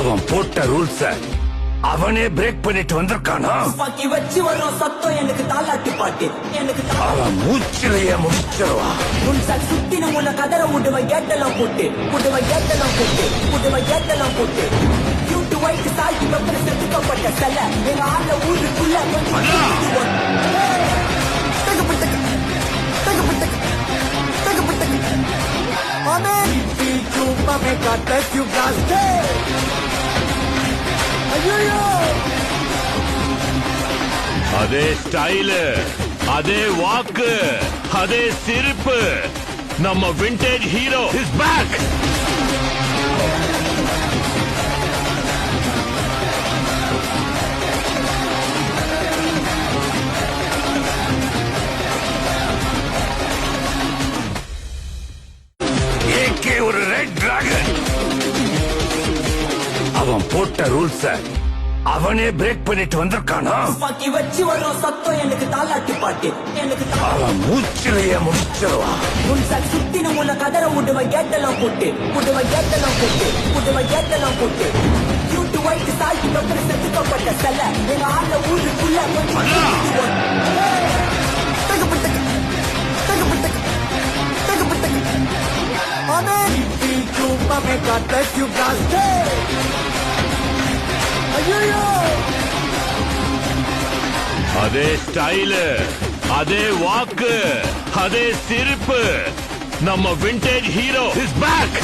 அவன் போட்ட ரூல்ஸ அவனே பிரேக் பண்ணிட்டு வந்திருக்கானா? வச்சு வரும் சத்தம் எனக்கு தாலாட்டு பாட்டு எனக்கு அவன் மூச்சிலேயே முடிச்சிருவான். சுத்தின உன்னை கதற விடுவன் கேட்டெல்லாம் போட்டு கியூட்டு ஒயிட் சால்ட் பெப்பர் செதுக்கப்பட்ட செல எங்க ஆள ஊருக்குள்ள அதே ஸ்டைலு, அதே வாக்கு, அதே சிரிப்பு. நம்ம vintage hero is back. AK ஒரு ரெட் டிராகன். அவன் போட்ட ரூல்ஸ அவனே பிரேக் பண்ணிட்டு வந்திருக்கானா? வச்சு வரும் சத்தம் எனக்கு தாலாட்டு பாட்டு எனக்கு அவன் மூச்சிலேயே முடிச்சிருவான். சுத்தின உன்னை கதற விடுவன் கேட்டெல்லாம் போட்டு கியூட்டு ஒயிட் சால்ட் பெப்பர் செதுக்கப்பட்ட செல எங்க ஆள ஊருக்குள்ள அதே ஸ்டைலு, அதே வாக்கு, அதே சிரிப்பு. நம்ம விண்டேஜ் ஹீரோ இஸ் பேக்.